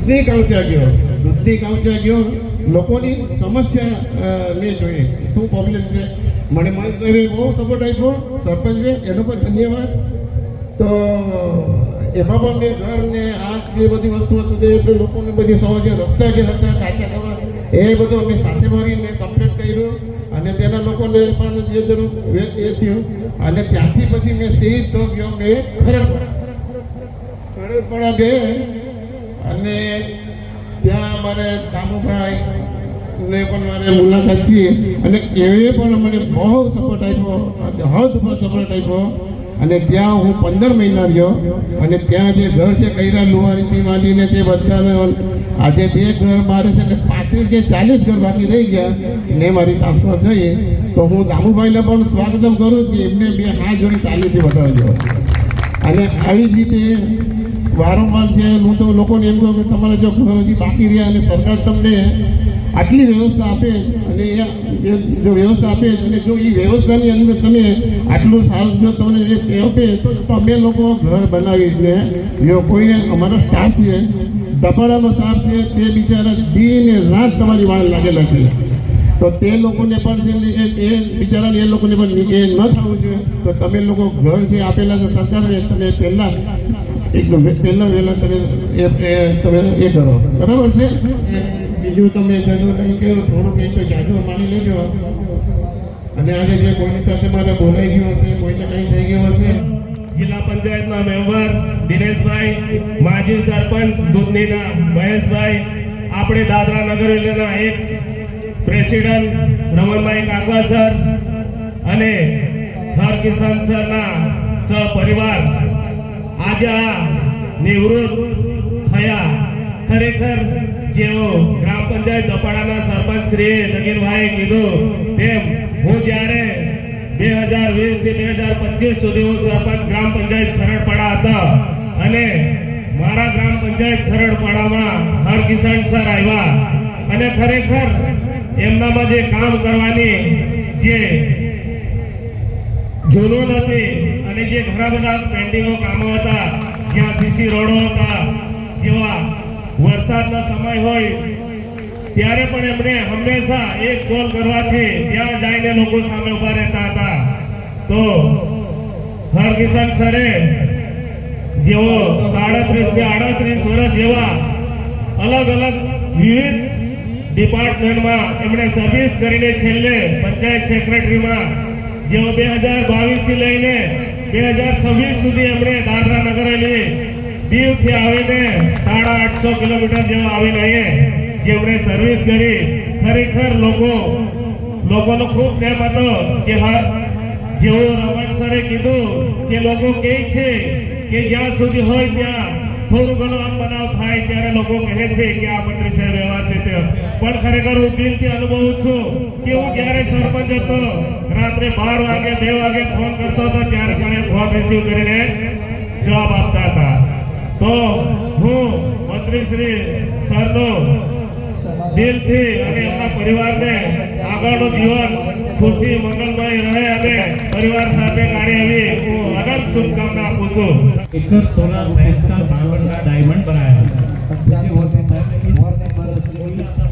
દૂધની કાંચા ગયો લોકોની સમસ્યાને જોઈએ શું પ્રોબ્લેમ છે. મને બહુ સપોર્ટ આપ્યો સરપંચે, એનો પણ ધન્યવાદ. તો એમાં પણ મેં ઘર ને આ જે બધી વસ્તુઓ હતી એટલે લોકોને બધી સમસ્યા રસ્તા જે હતા કાચા કરવા એ બધું અમે સાથે મળીને કમ્પ્લીટ કર્યું અને તેના લોકોને પણ જે જરૂર એ થયું. અને ત્યાંથી પછી મેં સીધો ગયો મેં ખરડપડા ગયે અને ત્યાં મારે દામુભાઈ ને પણ મારે મુલાકાત થઈ અને એવે પણ મને બહુ સપોર્ટ આપ્યો, હદ પર સપોર્ટ આપ્યો. અને ત્યાં હું 15 મહિના રહ્યો અને ત્યાં જે ઘર છે કૈરા લુહારીથી માંડીને તે બધાને આજે તે ઘર મારે છે ને 35 કે 40 ઘર બાકી રહી ગયા ને મારી ટ્રાન્સફર થઈ. તો હું દામુભાઈને પણ સ્વાગતમ કરું કે એમને બે હાથ જોડી તાલીથી બતાવજો. અને આવી જ રીતે વારંવાર છે હું તો લોકોને એમ કહું કે તમારે જો ઘર હજી બાકી રહ્યા અને સરકાર તમને આટલી વ્યવસ્થા આપે અને જો વ્યવસ્થા આપે અને જો એ વ્યવસ્થાની અંદર તમે આટલું સારું જો તમને આપે તો તમે લોકો ઘર બનાવીને જો કોઈને અમારો સ્ટાફ છે દપાડાનો સ્ટાફ છે તે બિચારા દિન રાત તમારી વાળ લાગેલા છે. તો તે લોકોને પણ એ બિચારાને એ લોકોને પણ એ ન થવું જોઈએ. તો તમે લોકો ઘર જે આપેલા છે સરકારે તમે પહેલાં વહેલા તમે એ કરો, બરાબર છે. બીજું તમે જરૂર નહીં કે થોડુંક એક તો જાજુ માની લેજો. અને આજે જે કોઈની સાથે મારે બોલાઈ ગયું હશે, કોઈને કંઈ થઈ ગયું હશે. જિલ્લા પંચાયતના મેમ્બર દિનેશભાઈ, માજી સરપંચ દૂધનીના મહેશભાઈ, આપણે દાદરા નગર હવેલીના એક પ્રેસિડેન્ટ રમણભાઈ કાકવા સર અને હર કિસાન સરના સહપરિવાર આજે આ નિવૃત્ત થયા. ખરેખર જેઓ ગ્રામ પંચાયત દપાડાના સરપંચ શ્રી નગીનભાઈએ કીધું તેમ હું જ્યારે 2020 થી 2025 સુધી હું સરપંચ ગ્રામ પંચાયત ખરડપાડા હતા અને મારા ગ્રામ પંચાયત ખરડપાડામાં હર કિસાન સર આવ્યા અને ખરેખર એમનામાં જે કામ કરવાની જે જુનૂન હતી અને જે ઘણા બધા પેન્ડિંગો કામો હતા, જ્યાં સીસી રોડો હતા, જેવા વરસાદનો સમય હોય ત્યારે પણ એમણે હંમેશા એક કોલ કરવાથી ત્યાં જઈને લોકો સામે ઉભા રહેતા હતા. તો હર કિસાન સરે જેઓ 37 કે 38 વર્ષ જેવા અલગ અલગ વિવિધ ડિપાર્ટમેન્ટમાં એમણે સર્વિસ કરીને છેલ્લે પંચાયત સેક્રેટરીમાં જેઓ 2022 થી લઈને 2026 સુધી એમણે દાદરા નગર હવેલી દીવથી આવીને 850 કિલોમીટર જેવા આવીને અહીંયા જેમણે સર્વિસ કરી. ખરેખર લોકોનો ખૂબ પ્રેમ હતો કે જેવો રમણ સરે કીધું કે લોકો કહે છે કે જ્યાં સુધી હોય ત્યાં થોડું ઘણું આમ બનાવ થાય ત્યારે લોકો કહે છે કે આ મંત્રી સાહેબ એવા છે તે. પણ ખરેખર હું દિલથી અનુભવું છું કે હું જ્યારે સરપંચ હતો રાત્રે 12 વાગે 2 વાગે ફોન કરતો હતો ત્યારે પણ ફોન રિસીવ કરીને જવાબ આપતા હતા. તો હું મંત્રી શ્રી સરનો દિલથી અને એમના પરિવારને આગળનું જીવન ખુશી મંગલમય રહે અને પરિવાર સાથે કાર્ય એવી હું અનંત શુભકામના આપું છું. एकड़ सोलर साइंस का बावन का डायमंड बनाया है।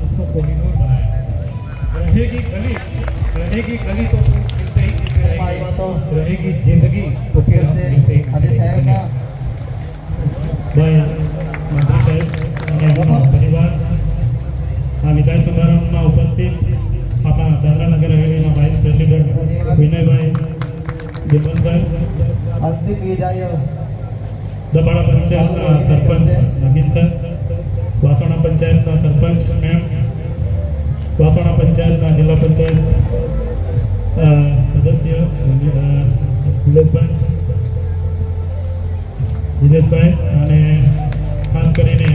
उसको कोहिनूर बनाया रहेगी गली तो मिलते ही रहेगी जिंदगी तो फिर हम मिलते ही भाई मंत्री साहब અને એમનો પરિવાર આ વિદાય સમારંભમાં ઉપસ્થિત આપણા દાદરા નગર હવેલીના વાઇસ પ્રેસિડેન્ટ વિનયભાઈ દેવન સાહેબ, અંતિમ વિદાય દબાડા પંચાયતના સરપંચ નગીન સર, વાસણા પંચાયતના સરપંચ મેમ, વાસણા પંચાયતના જિલ્લા પંચાયત સદસ્ય દિનેશભાઈ અને ખાસ કરીને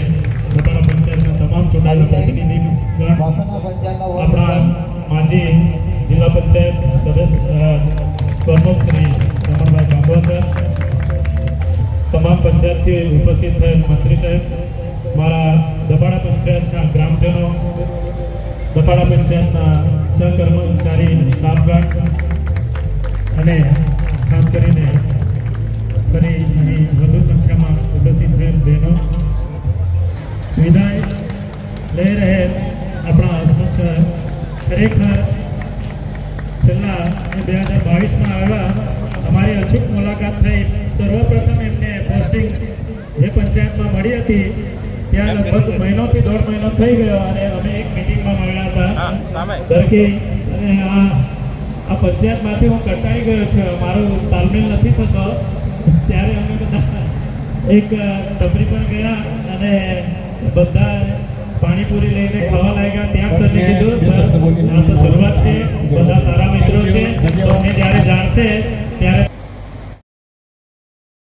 દબાડા પંચાયતના તમામ ચૂંટાયેલા પ્રતિનિધિગણ, આપણા માજી જિલ્લા પંચાયત સદસ્ય પ્રમુખ શ્રી રમણભાઈ કાંબવા સર, તમામ પંચાયતથી ઉપસ્થિત થયેલ મંત્રી સાહેબ, મારા દબાડા પંચાયતના ગ્રામજનો, દબાડા પંચાયતના સહકર્મચારી સ્ટાફગણ અને ખાસ કરીને ફરી અહીં વધુ સંખ્યામાં ઉપસ્થિત થયેલ બહેનો, વિદાય લઈ રહેલ આપણા હસમુખ સર ખરેખર છેલ્લા 2022માં આવ્યા, અમારી અચૂક મુલાકાત થઈ. સર્વપ્રથમ એમને પોસ્ટિંગ જે પંચાયતમાં મળી હતી ત્યાં લગભગ મહિનોથી 1.5 મહિનો થઈ ગયો અને અમે એક મિટિંગમાં મળ્યા હતા સરખી. અને આ પંચાયતમાંથી હું કંટાળી ગયો છું, મારો તાલમેલ નથી થતો. ત્યારે અમે બધા એક ટપરી પર ગયા અને બધા પાણીપુરી લઈને ખાવા લાગ્યા. ત્યાં સરને કીધું, સર આ તો શરૂઆત છે, બધા સારા મિત્રો છે, તમને જ્યારે જાણશે ત્યારે